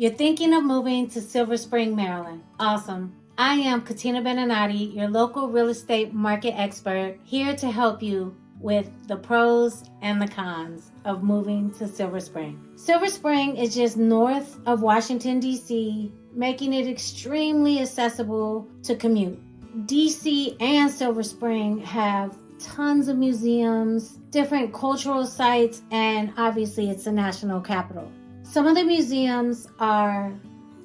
You're thinking of moving to Silver Spring, Maryland. Awesome. I am Katina Benenate, your local real estate market expert, here to help you with the pros and the cons of moving to Silver Spring. Silver Spring is just north of Washington, D.C., making it extremely accessible to commute. D.C. and Silver Spring have tons of museums, different cultural sites, and obviously it's the national capital. Some of the museums are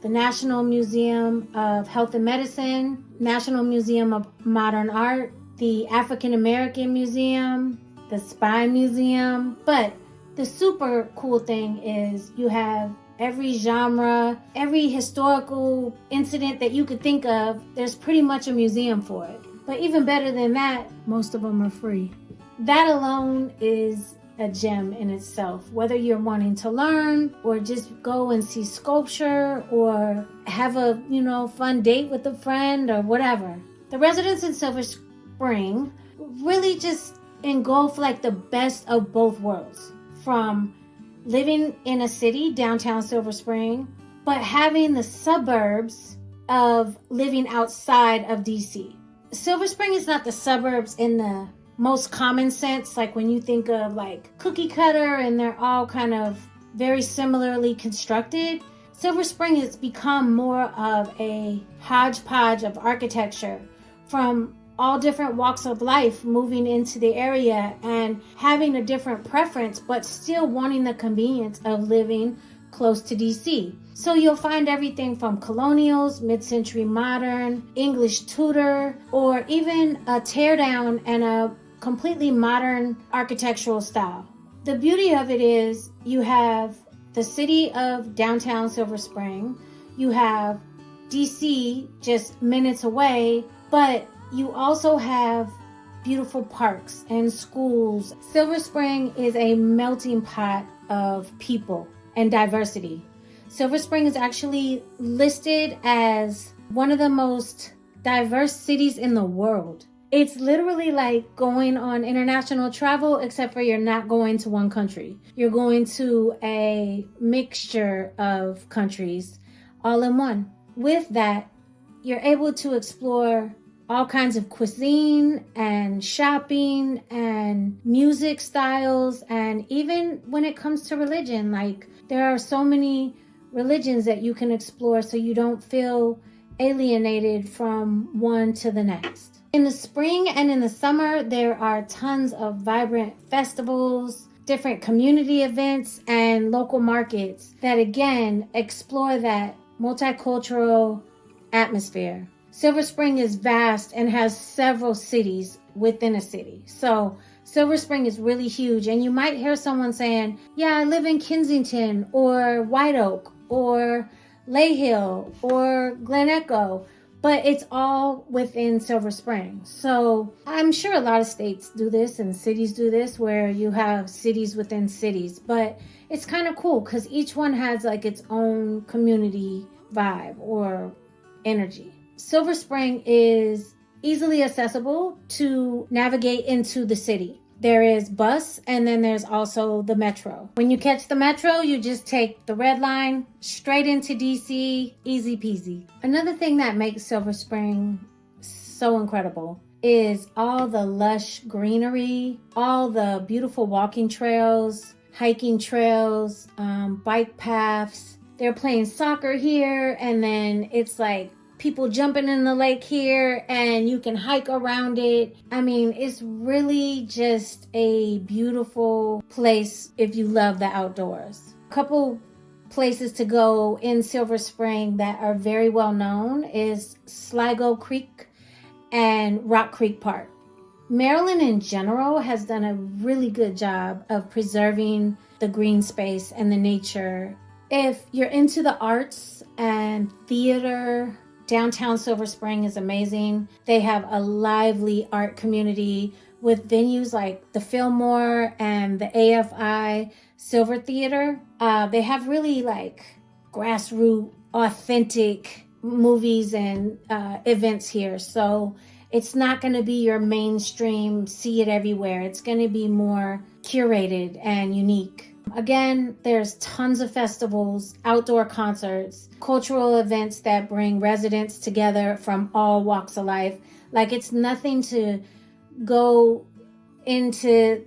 the National Museum of Health and Medicine, National Museum of Modern Art, the African American Museum, the Spy Museum. But the super cool thing is you have every genre, every historical incident that you could think of, there's pretty much a museum for it. But even better than that, most of them are free. That alone is a gem in itself. Whether you're wanting to learn or just go and see sculpture or have a, fun date with a friend or whatever. The residents in Silver Spring really just engulf like the best of both worlds. From living in a city, downtown Silver Spring, but having the suburbs of living outside of DC. Silver Spring is not the suburbs in the most common sense, like when you think of like cookie cutter and they're all kind of very similarly constructed. Silver Spring has become more of a hodgepodge of architecture from all different walks of life moving into the area and having a different preference, but still wanting the convenience of living close to DC. So you'll find everything from colonials, mid-century modern, English Tudor, or even a teardown and a completely modern architectural style. The beauty of it is you have the city of downtown Silver Spring, you have DC just minutes away, but you also have beautiful parks and schools. Silver Spring is a melting pot of people and diversity. Silver Spring is actually listed as one of the most diverse cities in the world. It's literally like going on international travel, except for you're not going to one country. You're going to a mixture of countries all in one. With that, you're able to explore all kinds of cuisine and shopping and music styles. And even when it comes to religion, like there are so many religions that you can explore so you don't feel alienated from one to the next. In the spring and in the summer, there are tons of vibrant festivals, different community events, and local markets that again explore that multicultural atmosphere. Silver Spring is vast and has several cities within a city. So Silver Spring is really huge. And you might hear someone saying, yeah, I live in Kensington or White Oak or Lay Hill or Glen Echo, but it's all within Silver Spring. So I'm sure a lot of states do this and cities do this where you have cities within cities, but it's kind of cool because each one has like its own community vibe or energy. Silver Spring is easily accessible to navigate into the city. There is bus and then there's also the metro. When you catch the metro, you just take the red line straight into DC, easy peasy. Another thing that makes Silver Spring so incredible is all the lush greenery, all the beautiful walking trails, hiking trails, bike paths. They're playing soccer here and then it's like people jumping in the lake here and you can hike around it. I mean, it's really just a beautiful place if you love the outdoors. A couple places to go in Silver Spring that are very well known is Sligo Creek and Rock Creek Park. Maryland in general has done a really good job of preserving the green space and the nature. If you're into the arts and theater, downtown Silver Spring is amazing. They have a lively art community with venues like the Fillmore and the AFI Silver Theater. They have really like grassroots, authentic movies and events here. So it's not going to be your mainstream, see it everywhere. It's going to be more curated and unique. Again, there's tons of festivals, outdoor concerts, cultural events that bring residents together from all walks of life. Like, it's nothing to go into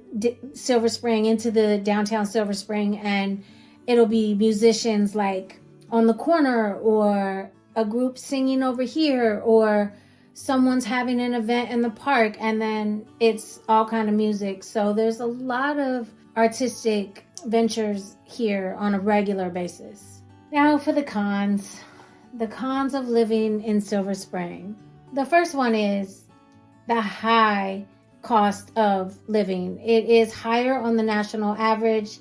Silver Spring, into the downtown Silver Spring, and it'll be musicians like on the corner, or a group singing over here, or someone's having an event in the park, and then it's all kind of music. So there's a lot of artistic ventures here on a regular basis. Now for the cons of living in Silver Spring. The first one is the high cost of living. It is higher than the national average,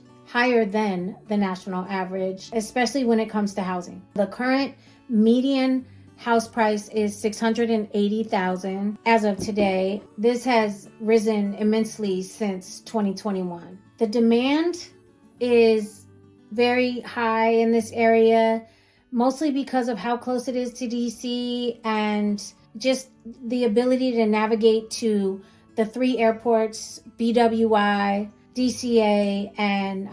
especially when it comes to housing. The current median house price is $680,000 as of today. This has risen immensely since 2021. The demand is very high in this area, mostly because of how close it is to DC and just the ability to navigate to the 3 airports, BWI, DCA, and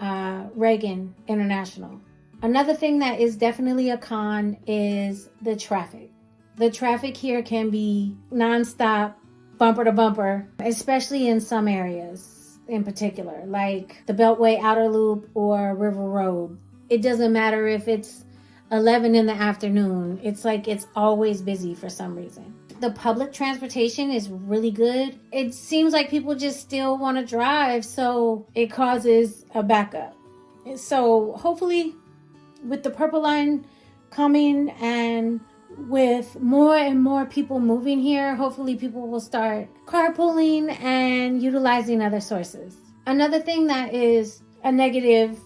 Reagan International. Another thing that is definitely a con is the traffic. The traffic here can be nonstop, bumper to bumper, especially in some areas in particular, like the Beltway Outer Loop or River Road. It doesn't matter if it's 11 in the afternoon. It's like it's always busy for some reason. The public transportation is really good. It seems like people just still want to drive, so it causes a backup. So hopefully with the Purple Line coming and with more and more people moving here, hopefully people will start carpooling and utilizing other sources. Another thing that is a negative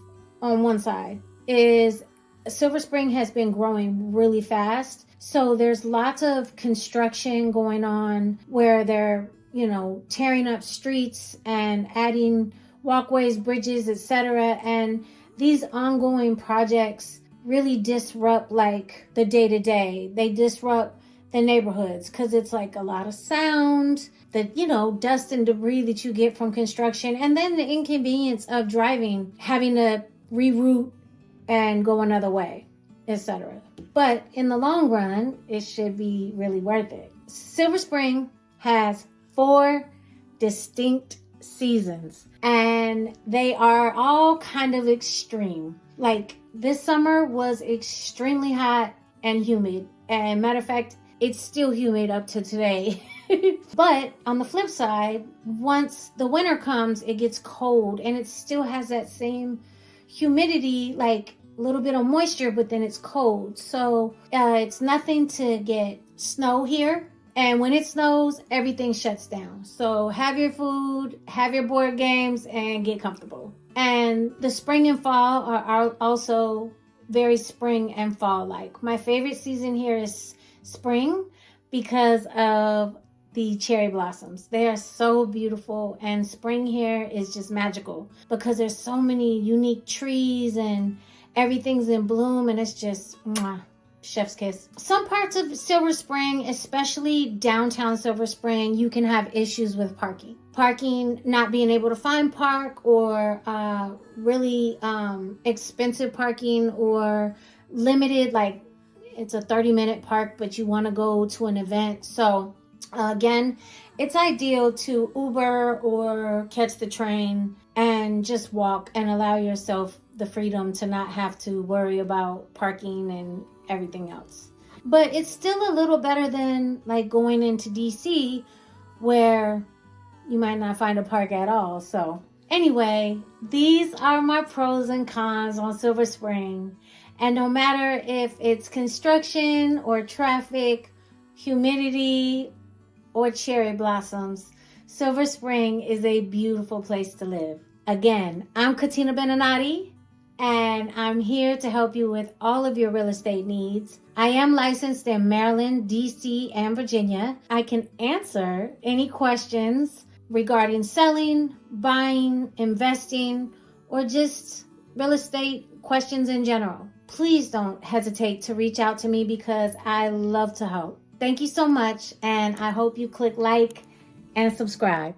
on one side is Silver Spring has been growing really fast. So there's lots of construction going on where they're, tearing up streets and adding walkways, bridges, etc. And these ongoing projects really disrupt like the day-to-day. They disrupt the neighborhoods because it's like a lot of sound, the dust and debris that you get from construction, and then the inconvenience of driving, having to reroute and go another way, etc. But in the long run, it should be really worth it. Silver Spring has 4 distinct seasons, and they are all kind of extreme. Like, this summer was extremely hot and humid, and matter of fact, it's still humid up to today. But on the flip side, once the winter comes, it gets cold, and it still has that same humidity, like a little bit of moisture, but then it's cold. So it's nothing to get snow here. And when it snows, everything shuts down. So have your food, have your board games, and get comfortable. And the spring and fall are also very spring and fall-like. My favorite season here is spring because of the cherry blossoms. They are so beautiful, and spring here is just magical because there's so many unique trees and everything's in bloom, and it's just mwah, chef's kiss. Some parts of Silver Spring, especially downtown Silver Spring, you can have issues with parking. Not being able to find park, or really expensive parking, or limited, like it's a 30-minute park, but you want to go to an event. So again, it's ideal to Uber or catch the train and just walk and allow yourself the freedom to not have to worry about parking and everything else. But it's still a little better than like going into DC, where you might not find a park at all. So anyway, these are my pros and cons on Silver Spring. And no matter if it's construction or traffic, humidity, or cherry blossoms, Silver Spring is a beautiful place to live. Again, I'm Katina Benenate, and I'm here to help you with all of your real estate needs. I am licensed in Maryland, DC, and Virginia. I can answer any questions regarding selling, buying, investing, or just real estate questions in general. Please don't hesitate to reach out to me because I love to help. Thank you so much, and I hope you click like and subscribe.